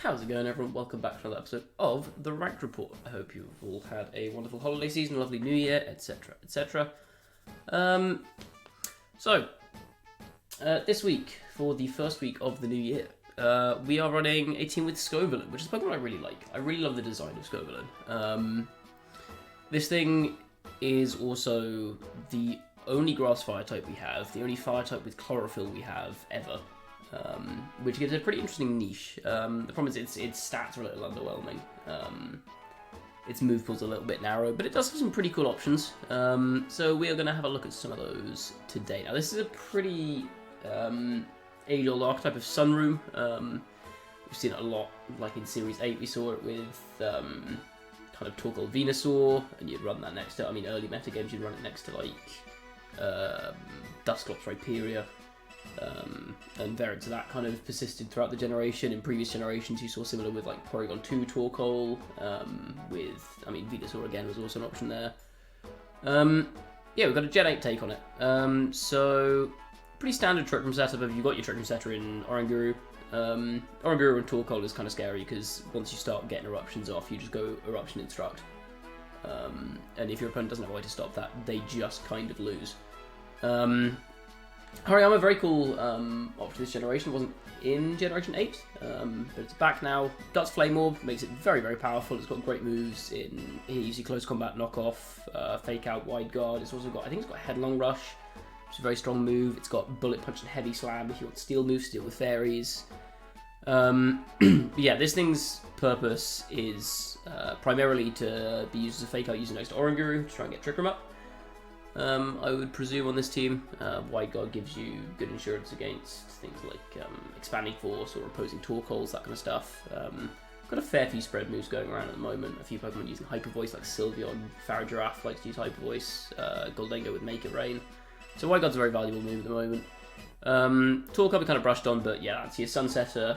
How's it going, everyone? Welcome back to another episode of The Ranked Report. I hope you've all had a wonderful holiday season, a lovely new year, etc, etc. This week, for the first week of the new year, we are running a team with Scovillain, which is a Pokemon I really like. I really love the design of Scovillain. This thing is also the only grass fire type we have, the only fire type with chlorophyll we have ever. Which gives it a pretty interesting niche. The problem is its stats are a little underwhelming. Its move pool's a little bit narrow, but it does have some pretty cool options. So we are going to have a look at some of those today. Now, this is a pretty age-old archetype of Sunroom. We've seen it a lot, like in Series 8 we saw it with kind of Torkoal Venusaur, and you'd run that next to, early meta games you'd run it next to like Dusclops Rhyperior. And variants of that kind of persisted throughout the generation. In previous generations, you saw similar with like Porygon 2 Torkoal, Venusaur again was also an option there. Yeah, we've got a Gen 8 take on it. So, pretty standard Trick Room setup if you've got your Trick Room setter in Oranguru. Oranguru and Torkoal is kind of scary because once you start getting eruptions off, you just go Eruption Instruct. And if your opponent doesn't have a way to stop that, they just kind of lose. Hariyama, very cool option this generation. It wasn't in Generation 8, but it's back now. Guts Flame Orb makes it very, very powerful. It's got great moves in easy close combat knockoff, fake out, wide guard. It's also got, I think it's got Headlong Rush, which is a very strong move. It's got Bullet Punch and Heavy Slam if you want steel moves, steal with fairies. Yeah, this thing's purpose is primarily to be used as a fake out using next to Oranguru to try and get Trick Room up. I would presume on this team, Wide Guard gives you good insurance against things like Expanding Force or opposing Torkoals, that kind of stuff. Got a fair few spread moves going around at the moment. A few Pokemon using Hyper Voice like Sylveon, Farigiraf likes to use Hyper Voice, Goldengo with Make It Rain. So Wide Guard's a very valuable move at the moment. Torkoal we kind of brushed on, but yeah, that's your Sunsetter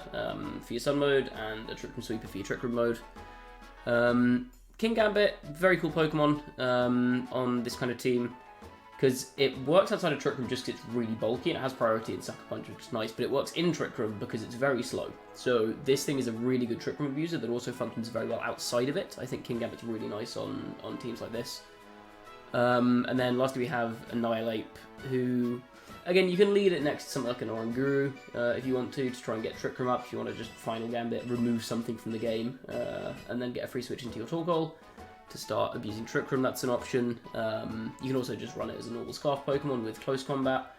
for your Sun mode and a Trick Room Sweeper for your Trick Room mode. King Gambit, very cool Pokemon on this kind of team. Because it works outside of Trick Room just because it's really bulky and it has priority in Sucker Punch, which is nice, but it works in Trick Room because it's very slow. So this thing is a really good Trick Room abuser that also functions very well outside of it. I think King Gambit's really nice on teams like this. And then lastly we have Annihilate, who, again, you can lead it next to something like an Oranguru if you want to try and get Trick Room up. If you want to just Final Gambit, remove something from the game, and then get a free switch into your Torkoal to start abusing Trick Room, that's an option. You can also just run it as a normal Scarf Pokemon with close combat.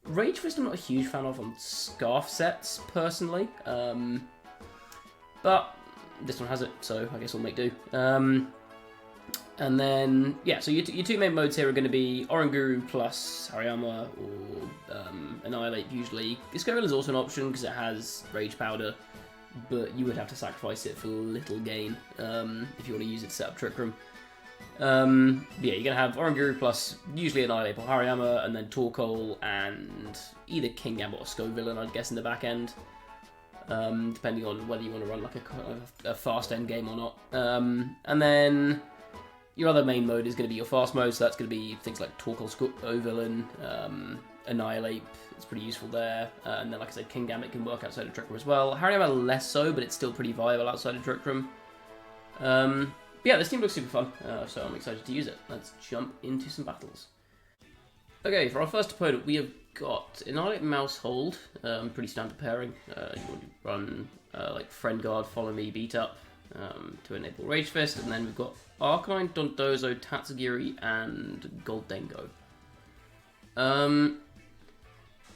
Rage Fist I'm not a huge fan of on Scarf sets, personally. But this one has it, so I guess we'll make do. And then, yeah, so your two main modes here are going to be Oranguru plus Hariyama or Annihilate usually. Scovillain is also an option because it has Rage Powder, but you would have to sacrifice it for little gain if you want to use it to set up Trick Room. Yeah, you're going to have Oranguru plus usually Annihilate or Hariyama, and then Torkoal and either King Gambit or Scovillain, I'd guess, in the back end, depending on whether you want to run like a fast end game or not. And then your other main mode is going to be your fast mode, so that's going to be things like Torkoal, Scovillain, Annihilate. It's pretty useful there. And then, like I said, King Gambit can work outside of Trick Room as well. Hariyama less so, but it's still pretty viable outside of Trick Room. Yeah, this team looks super fun, so I'm excited to use it. Let's jump into some battles. Okay, for our first opponent, we have got Annihilate Mousehold, pretty standard pairing. You want to run like Friend Guard, Follow Me, Beat Up to enable Rage Fist, and then we've got Arcanine, Dondozo, Tatsugiri, and Goldengo.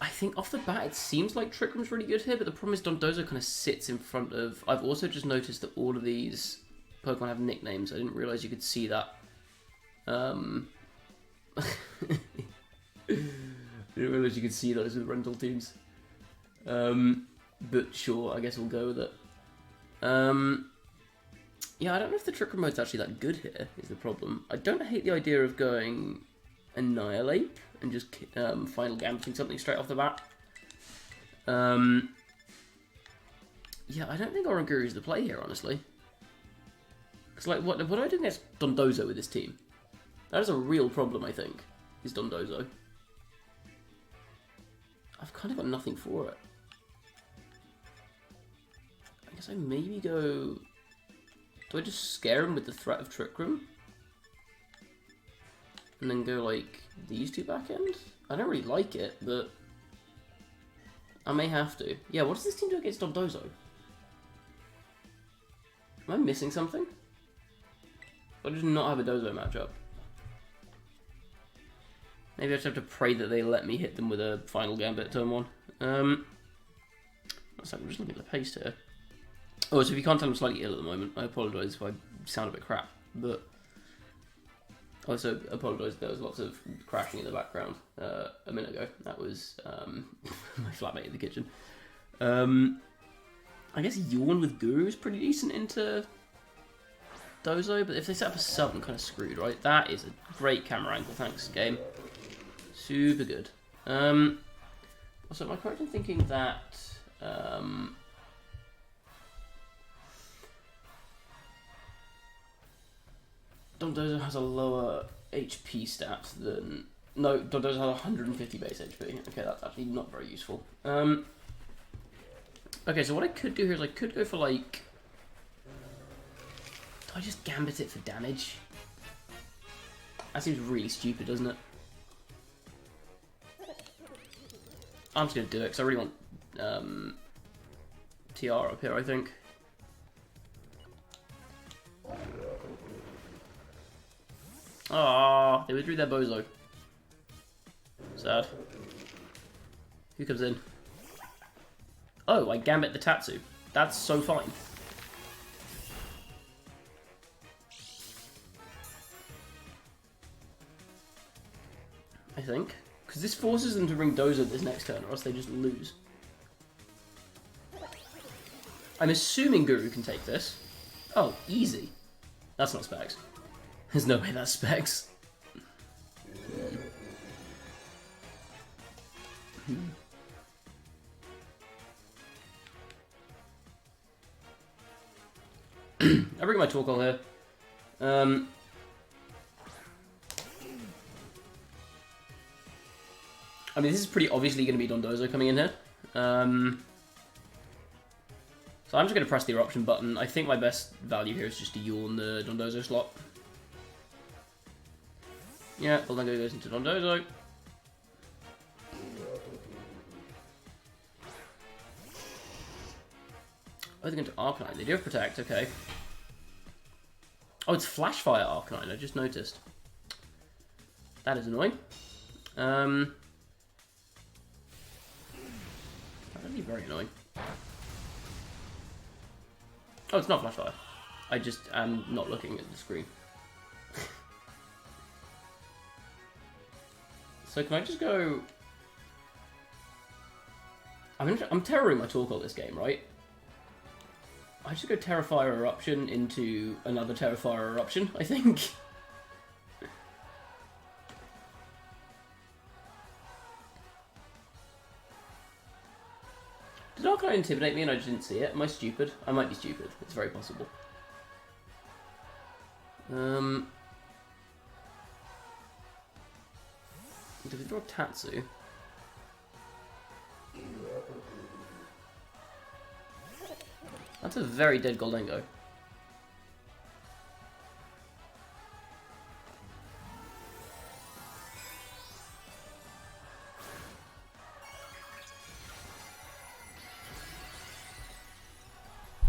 I think off the bat it seems like Trick Room's really good here, but the problem is Dondozo kind of sits in front of... I've also just noticed that all of these Pokemon have nicknames. I didn't realise you could see that. I didn't realise you could see those with rental teams. But sure, I guess we'll go with it. Yeah, I don't know if the Trick Room mode's actually that good here, is the problem. I don't hate the idea of going Annihilate and just Final Gambiting something straight off the bat. Yeah, I don't think Oranguru is the play here, honestly. Because, like, what do I do against Dondozo with this team? That is a real problem, I think, is Dondozo. I've kind of got nothing for it. guess I maybe go... Do I just scare him with the threat of Trick Room? And then go, like, these two back end? I don't really like it, but... I may have to. Yeah, what does this team do against Dondozo? Am I missing something? I just not have a Dozo matchup. Maybe I just have to pray that they let me hit them with a final gambit turn 1. I'm just looking at the pace here. Oh, so if you can't tell, I'm slightly ill at the moment. I apologise if I sound a bit crap, but I also apologise there was lots of crashing in the background a minute ago. That was my flatmate in the kitchen. I guess Yawn with Guru is pretty decent into Dozo, but if they set up a sub, I'm kind of screwed, right? That is a great camera angle, thanks, game. Super good. Also, am I correct in thinking that Dondozo has a lower HP stat than... No, Dondozo has 150 base HP. Okay, that's actually not very useful. Okay, so what I could do here is I could go for, like... Do I just gambit it for damage? That seems really stupid, doesn't it? I'm just going to do it, because I really want TR up here, I think. Ah, they withdrew their Bozo. Sad. Who comes in? Oh, I gambit the Tatsu. That's so fine. I think. Because this forces them to bring Dozo this next turn, or else they just lose. I'm assuming Guru can take this. Oh, easy. That's not Specs. There's no way that's Specs. I bring my Torkoal here. I mean, this is pretty obviously going to be Dondozo coming in here. So I'm just going to press the eruption button. I think my best value here is just to yawn the Dondozo slot. Yeah, Bulldango goes into Dondozo. Oh, they're going to Arcanine. They do have Protect, okay. Oh, it's Flash Fire Arcanine, I just noticed. That is annoying. That would be very annoying. Oh, it's not Flash Fire. I just am not looking at the screen. So can I just go... I'm terroring my Torkoal this game, right? I just go Terrafire Eruption into another Terrafire Eruption, I think. Did Arcanine intimidate me and I just didn't see it? Am I stupid? I might be stupid. It's very possible. Do we draw Tatsu? That's a very dead Goldengo.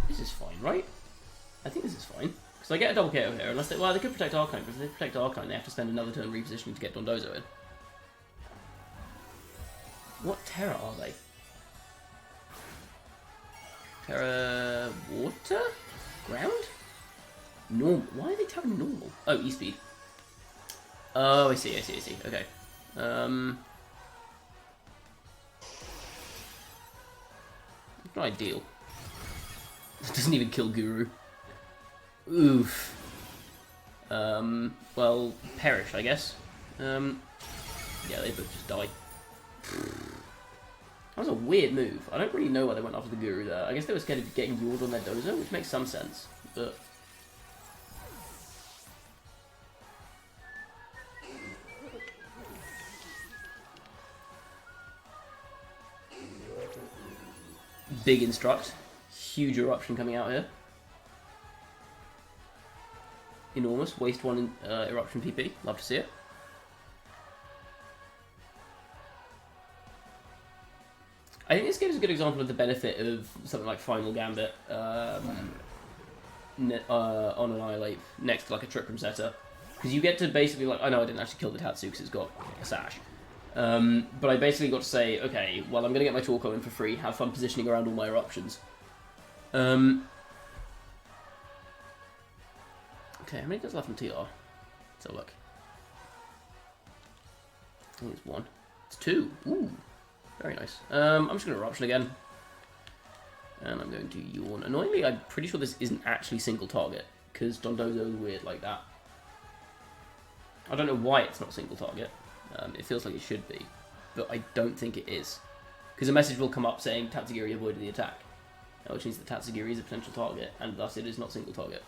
This is fine, right? I think this is fine. Because I get a double KO here, unless they... Well, they could protect Arcanine, but if they protect Arcanine, they have to spend another turn repositioning to get Dondozo in. What Terra are they? Terra... Water? Ground? Normal. Why are they Terra Normal? Oh, E-Speed. Oh, I see. Okay. Not ideal. It doesn't even kill Guru. Oof. Well, perish, I guess. Yeah, they both just die. That was a weird move. I don't really know why they went after the Guru there. I guess they were scared of getting Yawed on their Dozo, which makes some sense, but... Big Instruct. huge eruption coming out here. Enormous. Waste 1 eruption PP. Love to see it. I think this game is a good example of the benefit of something like Final Gambit on Annihilate next to like a Trick Room setup. Because you get to basically like, I know I didn't actually kill the Tatsu because it's got a sash. But I basically got to say, okay, well I'm going to get my Torkoal in for free, have fun positioning around all my eruptions. Okay, how many does left in TR? Let's have a look. I think it's 1. It's 2. Ooh, very nice. I'm just going to eruption again. And I'm going to yawn. Annoyingly, I'm pretty sure this isn't actually single target, because Dondozo is weird like that. I don't know why it's not single target. It feels like it should be, but I don't think it is. Because a message will come up saying Tatsugiri avoided the attack, which means that Tatsugiri is a potential target, and thus it is not single target.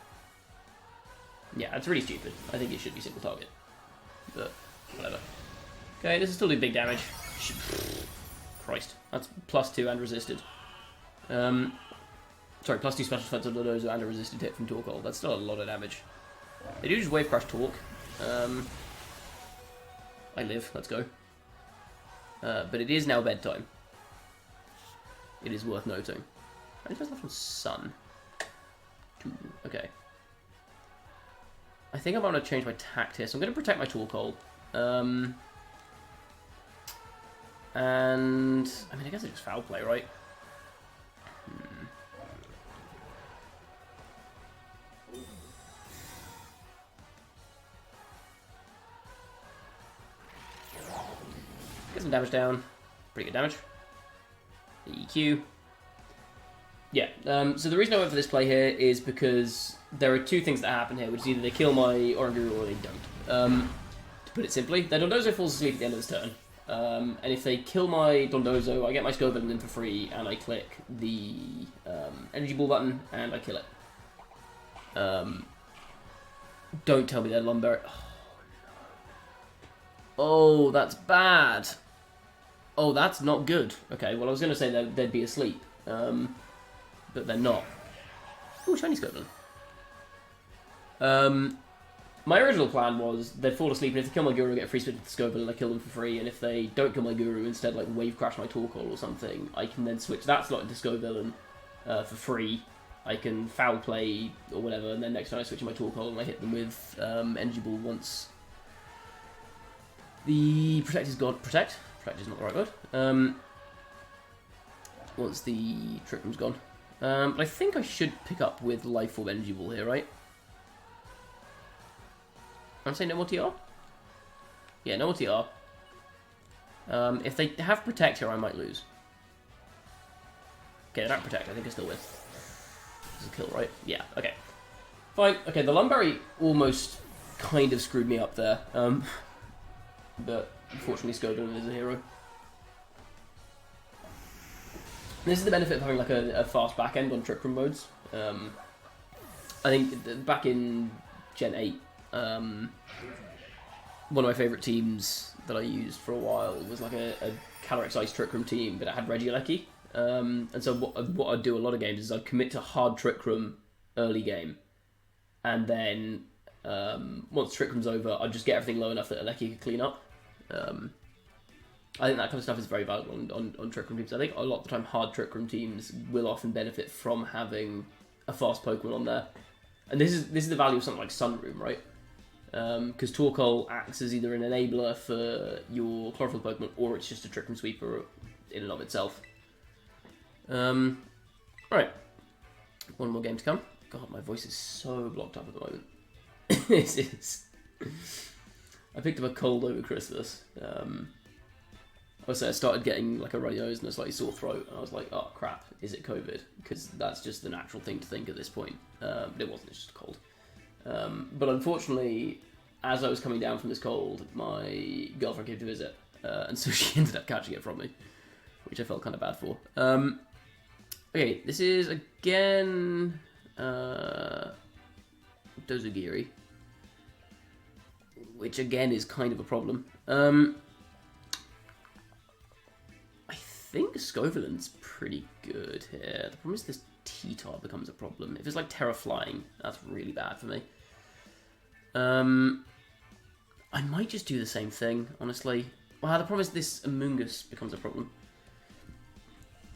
Yeah, it's really stupid. I think it should be single target, but whatever. Okay, this is still doing big damage. Christ, that's +2 and resisted. Sorry, +2 special defense on Dondozo and a resisted hit from Torkoal. That's still a lot of damage. They do just wave crash Torque. I live, let's go. But it is now bedtime. It is worth noting. How many left on Sun? 2. Okay. I think I'm going to change my tact here, so I'm going to protect my Torkoal. And I mean, I guess it's just foul play, right? Get some damage down. Pretty good damage. EQ. Yeah, so the reason I went for this play here is because there are 2 things that happen here, which is either they kill my Oranguru or they don't. To put it simply, their Dondozo falls asleep at the end of this turn. And if they kill my Dondozo, I get my Scovillain in for free, and I click the energy ball button, and I kill it. Don't tell me they're Lumberry. Oh, that's bad. Oh, that's not good. Okay, well I was going to say they'd be asleep, but they're not. Oh, shiny Scovillain. My original plan was they'd fall asleep, and if they kill my Guru, I get a free spin with the Scovillain, I kill them for free, and if they don't kill my Guru, instead like wave crash my Torkoal or something, I can then switch that slot into Scovillain for free. I can foul play or whatever, and then next time I switch to my Torkoal and I hit them with energy ball once the protect is gone. Protect is not the right word. Once the trick room's gone. But I think I should pick up with life form energy ball here, right? I'm saying no more TR? Yeah, no more TR. If they have protect here, I might lose. Okay, they don't protect. I think I still win. This is a kill, right? Yeah, okay. Fine. Okay, the Lumberry almost kind of screwed me up there. But unfortunately, Scovillain is a hero. This is the benefit of having like a fast back end on Trick Room modes. I think back in Gen 8, one of my favourite teams that I used for a while was like a Calyrex Ice Trick Room team, but it had Regieleki. And so what I'd do a lot of games is I'd commit to hard Trick Room early game, and then once Trick Room's over, I'd just get everything low enough that Aleki could clean up. I think that kind of stuff is very valuable on Trick Room teams. I think a lot of the time hard Trick Room teams will often benefit from having a fast Pokemon on there. And this is the value of something like Sunroom, right? Because Torkoal acts as either an enabler for your Chlorophyll Pokemon, or it's just a Trick Room sweeper in and of itself. Alright. One more game to come. God, my voice is so blocked up at the moment. This is... I picked up a cold over Christmas. I started getting like a runny nose and a slightly sore throat, and I was like, oh crap, is it COVID? Because that's just the natural thing to think at this point. But it wasn't, it's just cold. But unfortunately, as I was coming down from this cold, my girlfriend came to visit, and so she ended up catching it from me, which I felt kind of bad for. Okay, this is again Dozugiri, which again is kind of a problem. I think Scovillain's pretty good here. The problem is this T-Tar becomes a problem. If it's like Terra Flying, that's really bad for me. I might just do the same thing, honestly. Well, the problem is this Amoongus becomes a problem.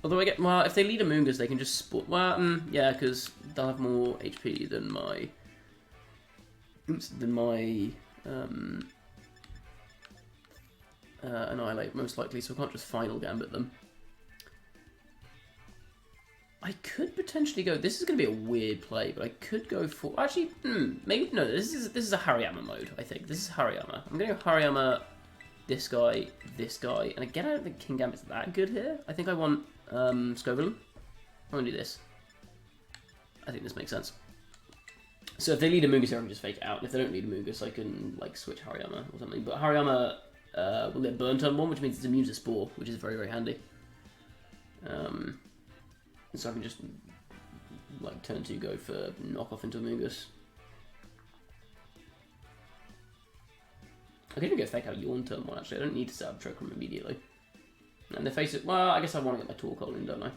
Although well, if they lead Amoongus, they can just spawn. Well, yeah, because they'll have more HP than my Annihilate, most likely, so I can't just Final Gambit them. I could potentially go. This is going to be a weird play, but I could go for. Actually, maybe no. This is a Hariyama mode. I think this is Hariyama. I'm going to go Hariyama, this guy, and again, I don't think King Gambit's that good here. I think I want Scovillain. I'm going to do this. I think this makes sense. So if they lead Amoongus here, I can just fake it out. And if they don't lead Amoongus, I can like switch Hariyama or something. But Hariyama will get burn turn 1, which means it's immune to Spore, which is very, very handy. So I can just like turn 2 go for knock off into Amoongus. I could even go fake out Yawn turn 1 actually. I don't need to set up Trick Room immediately. And they face it. Well, I guess I want to get my Torkoal in, don't I?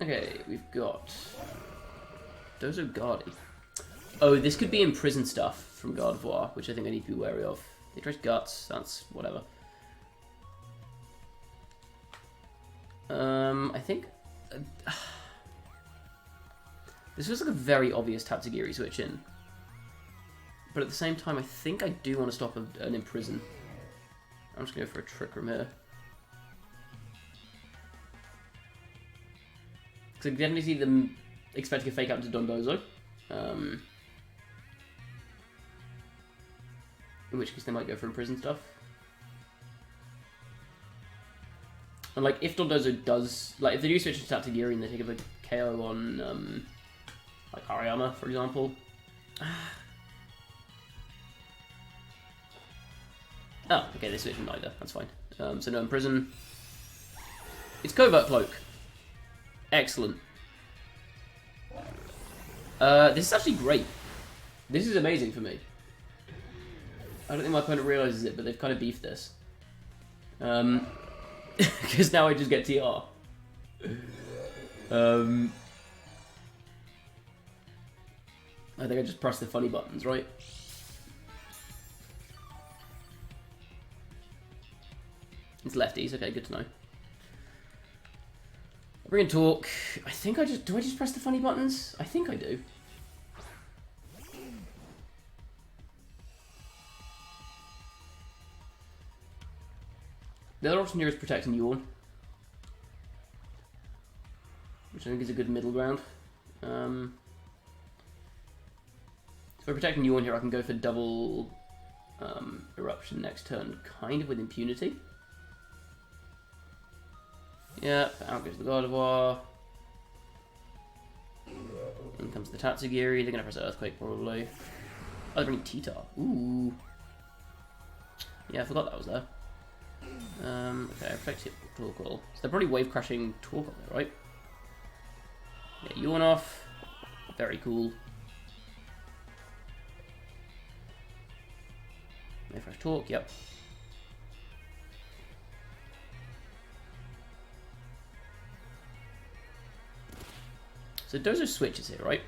Okay, we've got Dozo Guardi. Oh, this could be imprisoned stuff from Gardevoir, which I think I need to be wary of. They try Guts, that's whatever. I think this feels like a very obvious Tatsugiri switch in, but at the same time, I think I do want to stop an Imprison. I'm just gonna go for a Trick Room here. So I can definitely see them expecting a fake out into Dondozo. In which case they might go for Imprison stuff. And like if Dondozo does, like if they do switch to Tatsugiri and they take a KO on like Hariyama, for example. Oh, okay, they switch neither. That's fine. So no Imprison. It's Covert Cloak. Excellent. This is actually great. This is amazing for me. I don't think my opponent realizes it, but they've kind of beefed this. Because now I just get TR. I think I just press the funny buttons, right? It's lefties, okay, good to know. I'll bring in Torque. I think I just... Do I just press the funny buttons? I think I do. The other option here is protecting Yawn, which I think is a good middle ground. So for protecting Yawn here, I can go for double Eruption next turn, kind of with impunity. Yeah, out goes the Gardevoir. In comes the Tatsugiri. They're going to press Earthquake, probably. Oh, they're bringing T-Tar. Ooh. Yeah, I forgot that was there. Okay, effective Torkoal. So they're probably wave crashing Torkoal there, right? Yeah, Yawn off. Very cool. Wave crash Torque, yep. So Dozo switches here, right?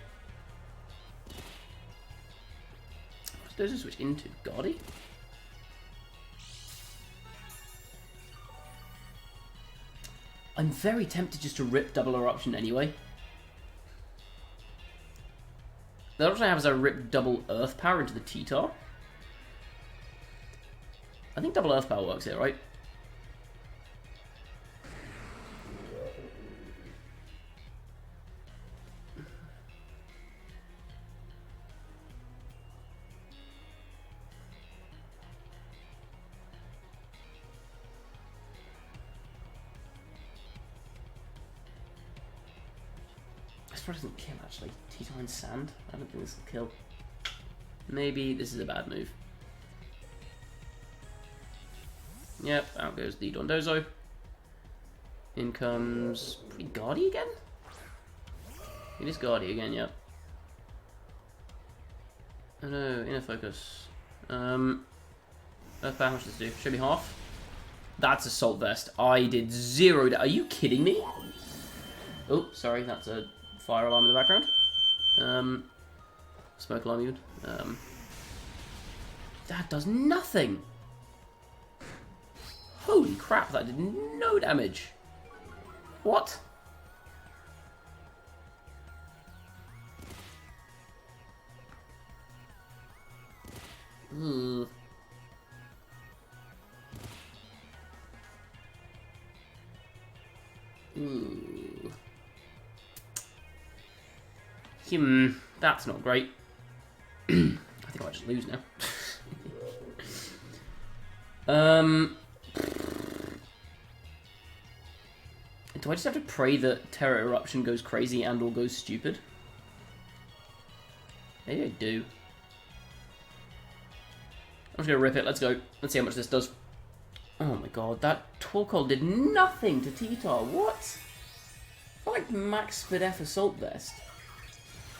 What does Dozo switch into? Guardi? I'm very tempted just to rip double Eruption anyway. The option I have is I rip double Earth Power into the T-Tar. I think double Earth Power works here, right? This probably doesn't kill, actually. T-Tar and Sand? I don't think this will kill. Maybe this is a bad move. Yep, out goes the Dondozo. In comes... Guardi again? It is Guardi again, yep. Oh no, inner focus. Earth power, how much does it do? Show me half. That's Assault Vest. I did 0 Are you kidding me? Oh, sorry, that's a fire alarm in the background. Smoke alarm even. That does nothing. Holy crap, that did no damage. What? Ugh. Ooh. That's not great. I think I might just lose now. Do I just have to pray that Terra Eruption goes crazy and or goes stupid? Maybe I do. I'm just gonna rip it. Let's go. Let's see how much this does. Oh my god, that Torkoal did nothing to T-Tar. What? I felt like max Spadef Assault Vest.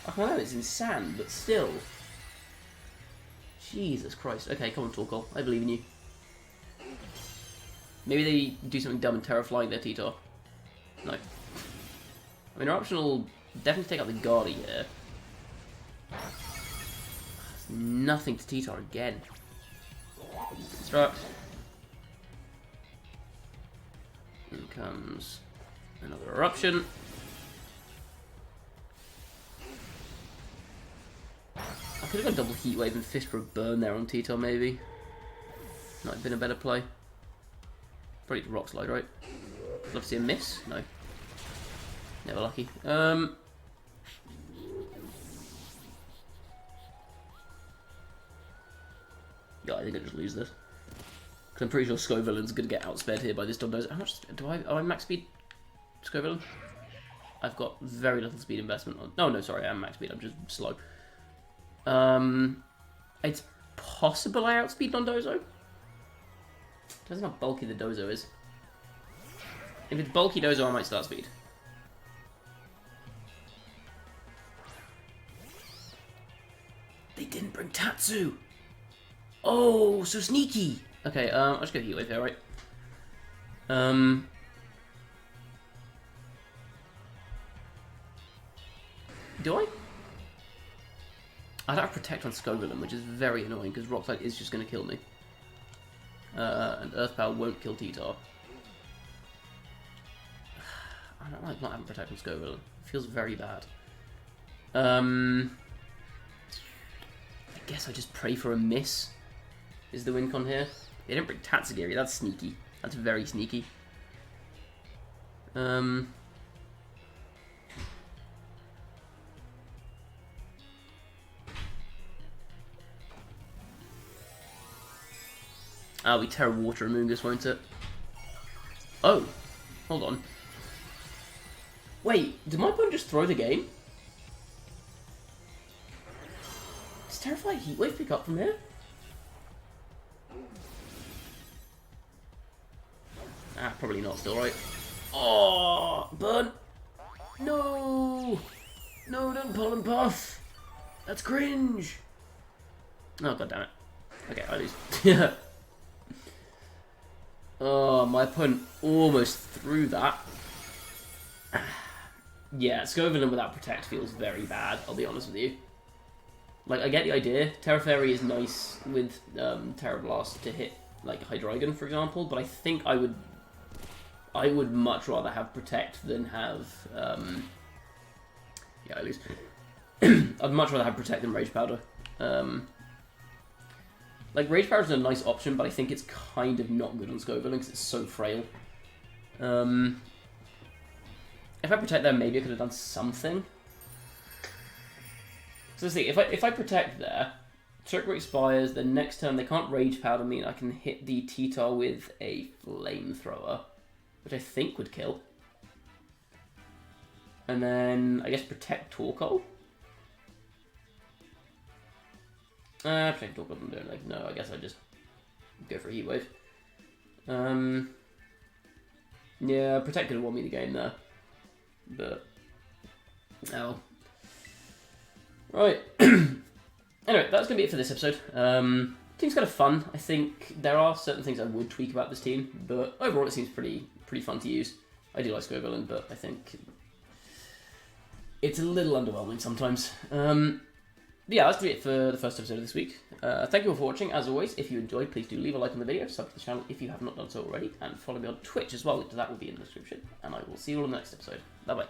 I know it's insane, but still. Jesus Christ. Okay, come on, Torkoal. I believe in you. Maybe they do something dumb and terrifying their T-Tar. No. I mean, Eruption will definitely take out the Guardy here. Nothing to T-Tar again. Struct. In comes another Eruption. I could have got double Heat Wave and Fist for a burn there on T-Tar, maybe. Might have been a better play. Probably Rock Slide, right? Love to see a miss? No. Never lucky. Yeah, I think I just lose this. Because I'm pretty sure Scovillain's going to get outsped here by this Dondozo. How much do I max speed Scovillain? I've got very little speed investment on... No, sorry, I am max speed. I'm just slow. It's possible I outspeed Dondozo. Depends on how bulky the Dozo is. If it's bulky Dozo, I might start speed. They didn't bring Tatsu! Oh, so sneaky! Okay, I'll just go Heat Wave here, right? Do I? I'd have Protect on Scovillain, which is very annoying, because Rock Slide is just going to kill me. And Earth Power won't kill T-Tar. I don't like not having Protect on Scovillain. It feels very bad. I guess I just pray for a miss. Is the win con here? They didn't bring Tatsugiri. That's sneaky. That's very sneaky. We Terra Water Amoongus, won't it? Oh, hold on. Wait, did my opponent just throw the game? Does Terrifying Heat Wave pick up from here? Probably not still, right? Oh, burn! No! No, don't pull and puff! That's cringe! Oh, god damn it. Okay, I lose. Yeah. Oh, my opponent almost threw that. Yeah, Scovillain without Protect feels very bad, I'll be honest with you. Like, I get the idea. Terra Fairy is nice with Terra Blast to hit, like, Hydreigon, for example, but I think I would much rather have Protect than have... yeah, I lose. I'd much rather have Protect than Rage Powder. Like, Rage Powder is a nice option, but I think it's kind of not good on Scovillain because it's so frail. If I Protect there, maybe I could have done something. So let's see, if I Protect there, Circle expires, then next turn they can't Rage Powder me, I can hit the T-Tar with a Flamethrower, which I think would kill. And then, I guess Protect Torkoal? Protect Torkoal doesn't do anything. No, I guess I just go for a Heat Wave. Yeah, Protect could have won me the game there. But, oh. Right. Anyway, that's going to be it for this episode. Team's kind of fun. I think there are certain things I would tweak about this team, but overall it seems pretty fun to use. I do like Scovillain, but I think it's a little underwhelming sometimes. Yeah, that's going to be it for the first episode of this week. Thank you all for watching. As always, if you enjoyed, please do leave a like on the video, sub to the channel if you have not done so already, and follow me on Twitch as well. Link to that will be in the description. And I will see you all in the next episode. Bye-bye.